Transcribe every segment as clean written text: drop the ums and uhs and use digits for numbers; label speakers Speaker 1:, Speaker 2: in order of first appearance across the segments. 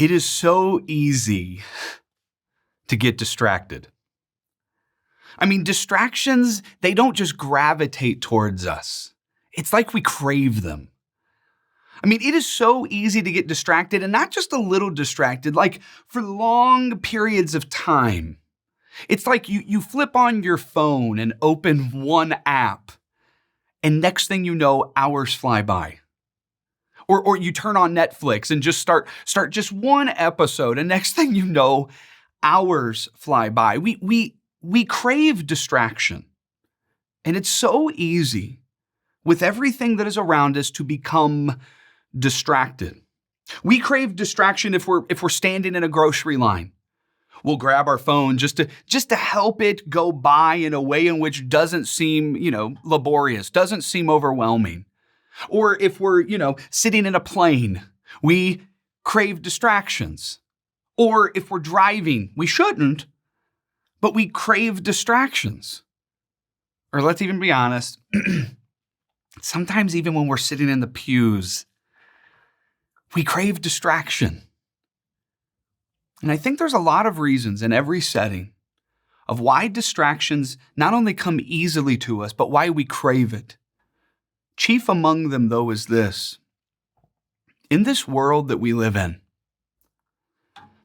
Speaker 1: It is so easy to get distracted. I mean, distractions, they don't just gravitate towards us. It's like we crave them. I mean, it is so easy to get distracted, and not just a little distracted, like for long periods of time. It's like you flip on your phone and open one app, and next thing you know, hours fly by. Or you turn on Netflix and just start just one episode, and next thing you know, hours fly by. We crave distraction. And it's so easy with everything that is around us to become distracted. We crave distraction if we're standing in a grocery line. We'll grab our phone just to help it go by in a way in which doesn't seem, laborious, doesn't seem overwhelming. Or if we're, sitting in a plane, we crave distractions. Or if we're driving, we shouldn't, but we crave distractions. Or let's even be honest, sometimes even when we're sitting in the pews, we crave distraction. And I think there's a lot of reasons in every setting of why distractions not only come easily to us, but why we crave it. Chief among them, though, is this. In this world that we live in,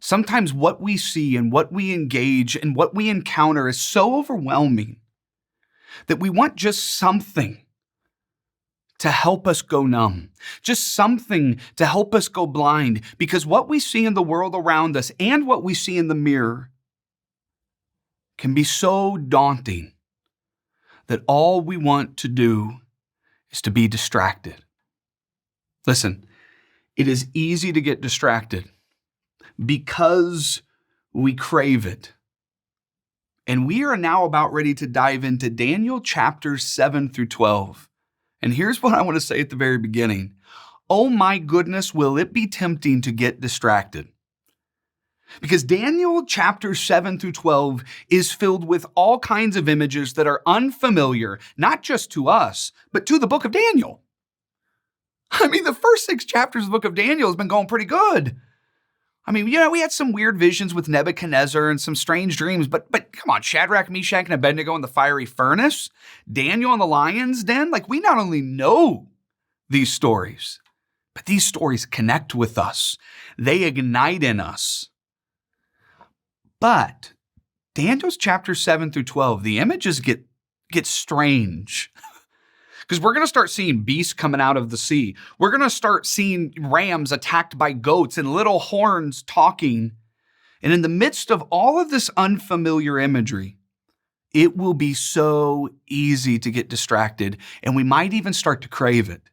Speaker 1: sometimes what we see and what we engage and what we encounter is so overwhelming that we want just something to help us go numb, just something to help us go blind, because what we see in the world around us and what we see in the mirror can be so daunting that all we want to do is to be distracted. Listen, it is easy to get distracted because we crave it. And we are now about ready to dive into Daniel chapters 7 through 12. And here's what I want to say at the very beginning. Oh my goodness, will it be tempting to get distracted? Because Daniel chapters 7 through 12 is filled with all kinds of images that are unfamiliar, not just to us, but to the book of Daniel. I mean, the first 6 chapters of the book of Daniel has been going pretty good. I mean, we had some weird visions with Nebuchadnezzar and some strange dreams, but come on, Shadrach, Meshach, and Abednego in the fiery furnace, Daniel in the lion's den. Like, we not only know these stories, but these stories connect with us. They ignite in us. But Daniel's chapters 7 through 12, the images get strange. Because we're going to start seeing beasts coming out of the sea. We're going to start seeing rams attacked by goats and little horns talking. And in the midst of all of this unfamiliar imagery, it will be so easy to get distracted, and we might even start to crave it.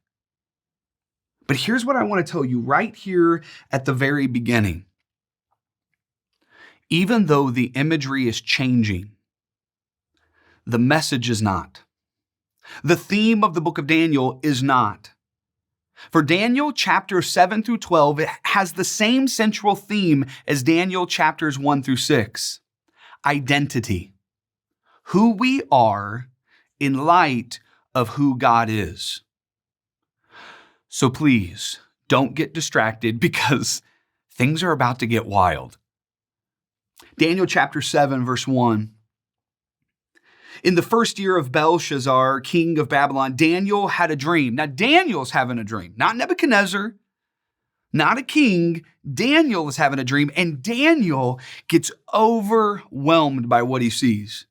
Speaker 1: But here's what I want to tell you right here at the very beginning. Even though the imagery is changing, the message is not. The theme of the book of Daniel is not. For Daniel chapters 7 through 12, it has the same central theme as Daniel chapters 1 through 6. Identity. Who we are in light of who God is. So please, don't get distracted because things are about to get wild. Daniel chapter 7, verse 1. In the first year of Belshazzar, king of Babylon, Daniel had a dream. Now, Daniel's having a dream, not Nebuchadnezzar, not a king. Daniel is having a dream, and Daniel gets overwhelmed by what he sees.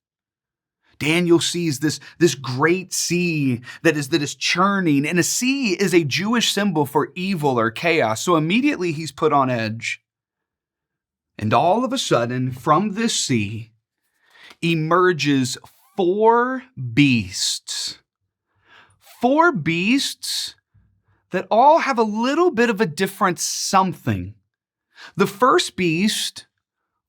Speaker 1: Daniel sees this great sea that is churning, and a sea is a Jewish symbol for evil or chaos. So immediately he's put on edge. And all of a sudden, from this sea emerges 4 beasts. 4 beasts that all have a little bit of a different something. The first beast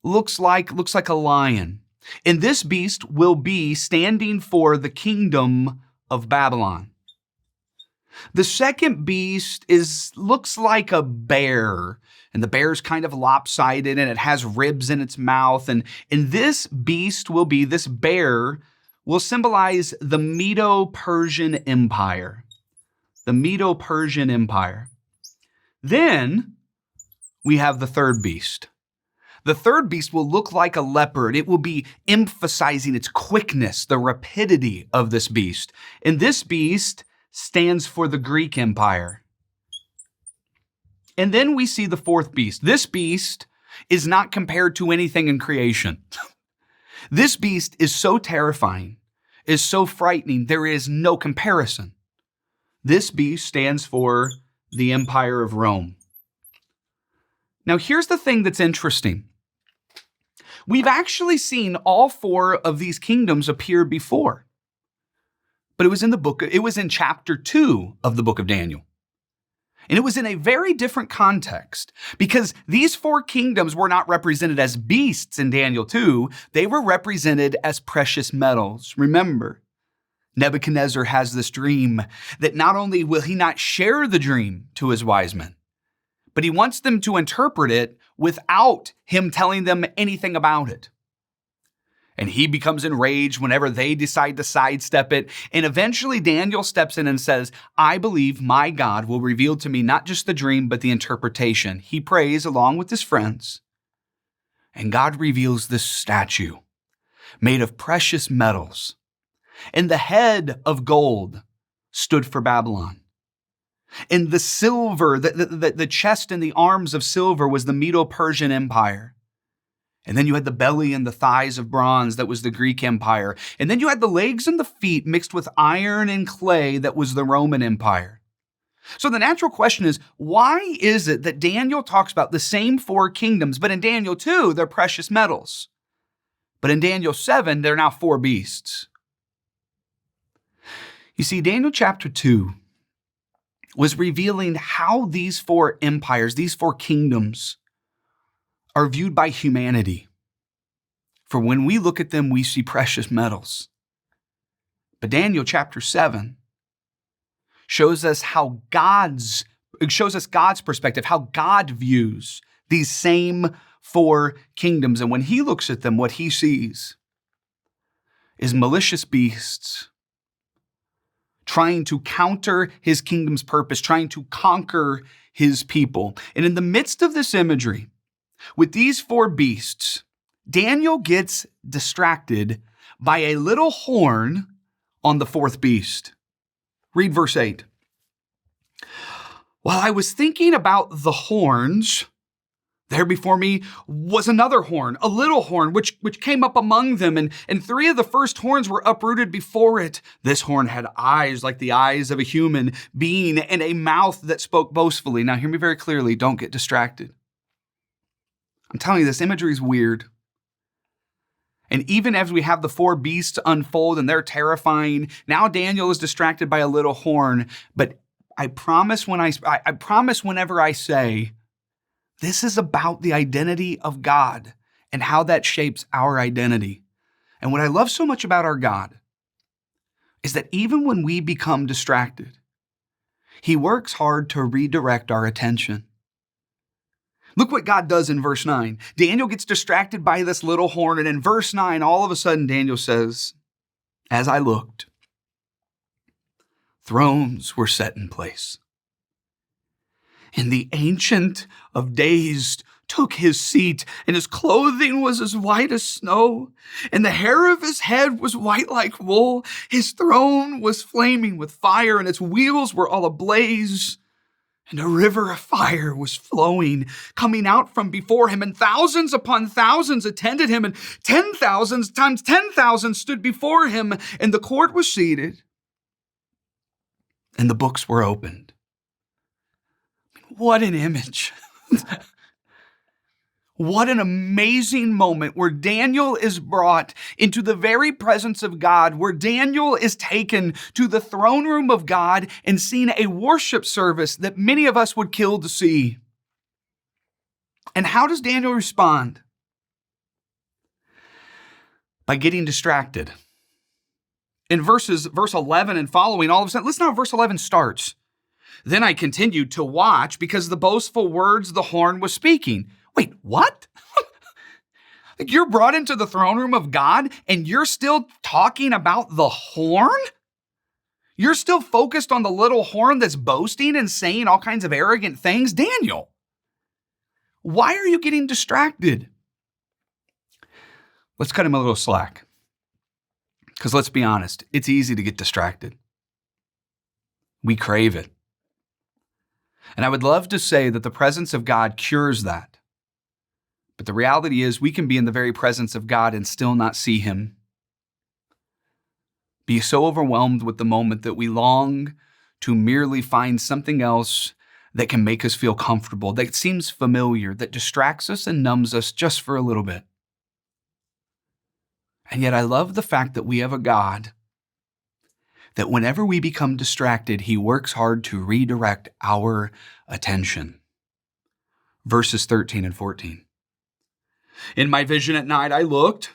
Speaker 1: looks like a lion. And this beast will be standing for the kingdom of Babylon. The second beast looks like a bear, and the bear's kind of lopsided and it has ribs in its mouth. And this bear will symbolize the Medo-Persian Empire. The Medo-Persian Empire. Then we have the third beast. The third beast will look like a leopard. It will be emphasizing its quickness, the rapidity of this beast. And this beast stands for the Greek Empire. And then we see the fourth beast. This beast is not compared to anything in creation. This beast is so terrifying, is so frightening, there is no comparison. This beast stands for the Empire of Rome. Now, here's the thing that's interesting. We've actually seen all four of these kingdoms appear before, but it was in chapter 2 of the book of Daniel. And it was in a very different context because these four kingdoms were not represented as beasts in Daniel 2. They were represented as precious metals. Remember, Nebuchadnezzar has this dream that not only will he not share the dream to his wise men, but he wants them to interpret it without him telling them anything about it. And he becomes enraged whenever they decide to sidestep it. And eventually Daniel steps in and says, I believe my God will reveal to me not just the dream, but the interpretation. He prays along with his friends. And God reveals this statue made of precious metals. And the head of gold stood for Babylon. And the silver, the chest and the arms of silver was the Medo-Persian Empire. And then you had the belly and the thighs of bronze, that was the Greek Empire. And then you had the legs and the feet mixed with iron and clay, that was the Roman Empire. So the natural question is, why is it that Daniel talks about the same four kingdoms, but in Daniel 2, they're precious metals? But in Daniel 7, they're now four beasts. You see, Daniel chapter 2 was revealing how these four empires, these four kingdoms, are viewed by humanity. For when we look at them, we see precious metals. But Daniel chapter 7 shows us God's perspective, how God views these same four kingdoms. And when he looks at them, what he sees is malicious beasts trying to counter his kingdom's purpose, trying to conquer his people. And in the midst of this imagery, with these four beasts, Daniel gets distracted by a little horn on the fourth beast. Read verse 8. While I was thinking about the horns, there before me was another horn, a little horn, which came up among them, and three of the first horns were uprooted before it. This horn had eyes like the eyes of a human being and a mouth that spoke boastfully. Now, hear me very clearly. Don't get distracted. I'm telling you, this imagery is weird. And even as we have the four beasts unfold and they're terrifying, now Daniel is distracted by a little horn. But I promise whenever I say, this is about the identity of God and how that shapes our identity. And what I love so much about our God is that even when we become distracted, he works hard to redirect our attention. Look what God does in verse 9. Daniel gets distracted by this little horn, and in verse 9, all of a sudden, Daniel says, as I looked, thrones were set in place. And the Ancient of Days took his seat, and his clothing was as white as snow, and the hair of his head was white like wool. His throne was flaming with fire, and its wheels were all ablaze. And a river of fire was flowing, coming out from before him, and thousands upon thousands attended him, and 10,000 times 10,000 stood before him, and the court was seated, and the books were opened. What an image. What an amazing moment where Daniel is brought into the very presence of God, where Daniel is taken to the throne room of God and seen a worship service that many of us would kill to see. And how does Daniel respond? By getting distracted. In verse 11 and following, all of a sudden, listen how verse 11 starts. Then I continued to watch because the boastful words the horn was speaking. Wait, what? You're brought into the throne room of God and you're still talking about the horn? You're still focused on the little horn that's boasting and saying all kinds of arrogant things? Daniel, Why are you getting distracted? Let's cut him a little slack. Because let's be honest, it's easy to get distracted. We crave it. And I would love to say that the presence of God cures that. But the reality is we can be in the very presence of God and still not see him. Be so overwhelmed with the moment that we long to merely find something else that can make us feel comfortable, that seems familiar, that distracts us and numbs us just for a little bit. And yet I love the fact that we have a God that whenever we become distracted, he works hard to redirect our attention. Verses 13 and 14. In my vision at night I looked,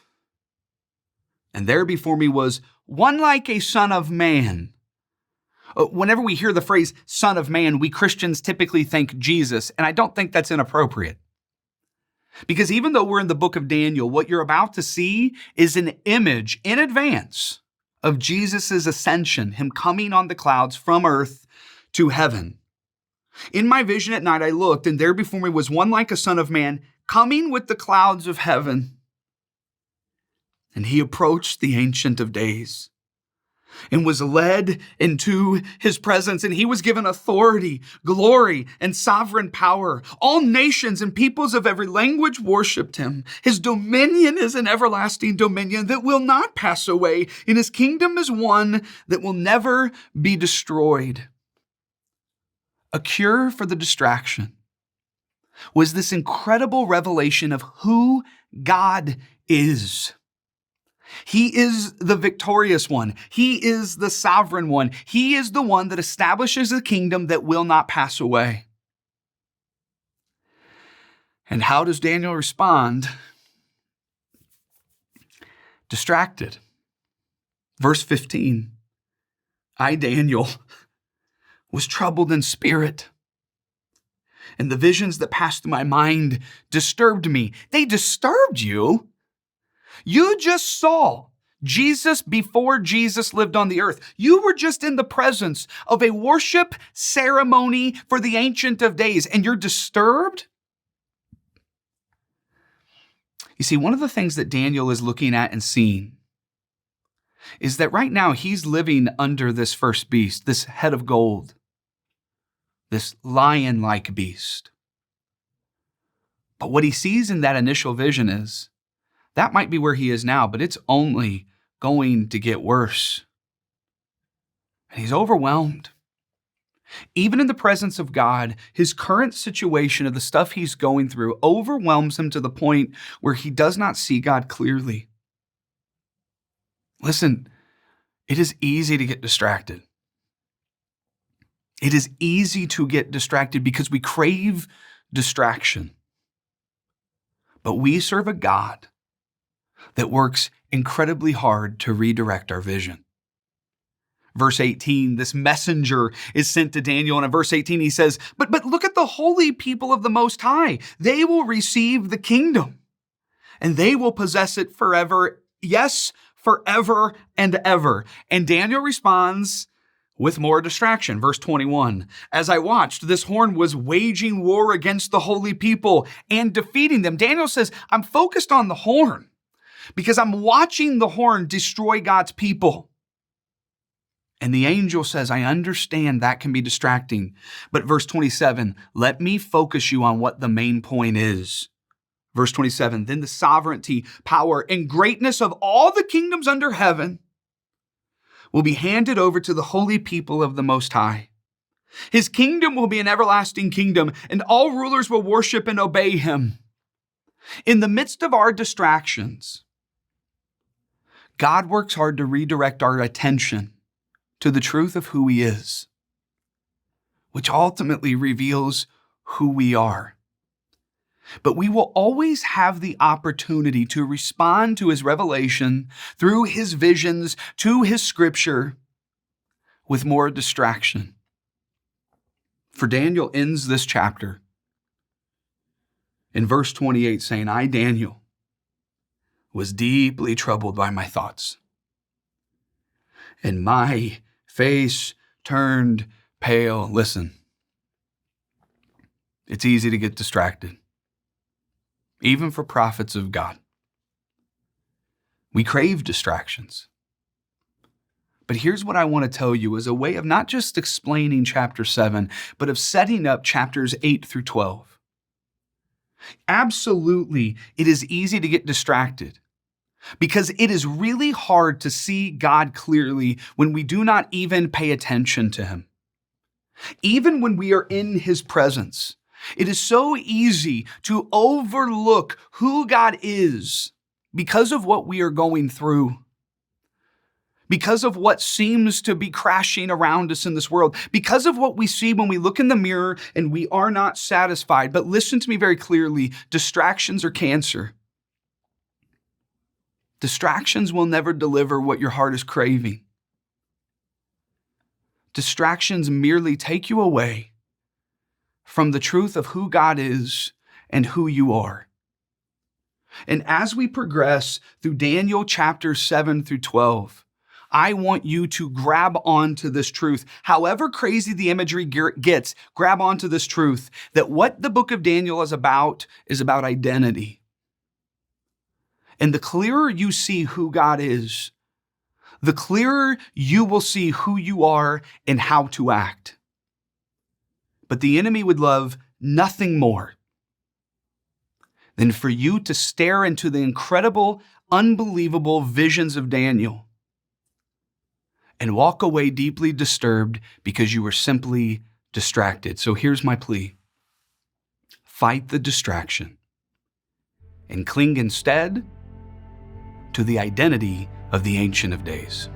Speaker 1: and there before me was one like a son of man. Whenever we hear the phrase son of man, we Christians typically think Jesus, and I don't think that's inappropriate. Because even though we're in the book of Daniel, what you're about to see is an image in advance of Jesus' ascension, him coming on the clouds from earth to heaven. In my vision at night I looked, and there before me was one like a son of man, coming with the clouds of heaven. And he approached the Ancient of Days and was led into his presence, and he was given authority, glory, and sovereign power. All nations and peoples of every language worshiped him. His dominion is an everlasting dominion that will not pass away, and his kingdom is one that will never be destroyed. A cure for the distraction was this incredible revelation of who God is. He is the victorious one. He is the sovereign one. He is the one that establishes a kingdom that will not pass away. And how does Daniel respond? Distracted. Verse 15. I, Daniel, was troubled in spirit, and the visions that passed through my mind disturbed me. They disturbed you? You just saw Jesus before Jesus lived on the earth. You were just in the presence of a worship ceremony for the Ancient of Days, and you're disturbed? You see, one of the things that Daniel is looking at and seeing is that right now he's living under this first beast, this head of gold, this lion-like beast. But what he sees in that initial vision is that might be where he is now, but it's only going to get worse. And he's overwhelmed. Even in the presence of God, his current situation of the stuff he's going through overwhelms him to the point where he does not see God clearly. Listen, it is easy to get distracted. It is easy to get distracted because we crave distraction. But we serve a God that works incredibly hard to redirect our vision. Verse 18, this messenger is sent to Daniel, and in verse 18 he says, but look at the holy people of the Most High. They will receive the kingdom, and they will possess it forever. Yes, forever and ever. And Daniel responds with more distraction. Verse 21, as I watched, this horn was waging war against the holy people and defeating them. Daniel says, I'm focused on the horn because I'm watching the horn destroy God's people. And the angel says, I understand that can be distracting. But verse 27, let me focus you on what the main point is. Verse 27, then the sovereignty, power, and greatness of all the kingdoms under heaven will be handed over to the holy people of the Most High. His kingdom will be an everlasting kingdom, and all rulers will worship and obey him. In the midst of our distractions, God works hard to redirect our attention to the truth of who he is, which ultimately reveals who we are. But we will always have the opportunity to respond to his revelation through his visions, to his scripture, with more distraction. For Daniel ends this chapter in verse 28 saying, I, Daniel, was deeply troubled by my thoughts, and my face turned pale. Listen, it's easy to get distracted. even for prophets of God. We crave distractions. But here's what I want to tell you as a way of not just explaining chapter 7, but of setting up chapters 8 through 12. Absolutely, it is easy to get distracted because it is really hard to see God clearly when we do not even pay attention to Him. Even when we are in His presence, it is so easy to overlook who God is because of what we are going through, because of what seems to be crashing around us in this world, because of what we see when we look in the mirror and we are not satisfied. But listen to me very clearly, distractions are cancer. Distractions will never deliver what your heart is craving. Distractions merely take you away from the truth of who God is and who you are. And as we progress through Daniel chapters 7 through 12, I want you to grab onto this truth. However crazy the imagery gets, grab onto this truth that what the book of Daniel is about identity. And the clearer you see who God is, the clearer you will see who you are and how to act. But the enemy would love nothing more than for you to stare into the incredible, unbelievable visions of Daniel and walk away deeply disturbed because you were simply distracted. So here's my plea. Fight the distraction and cling instead to the identity of the Ancient of Days.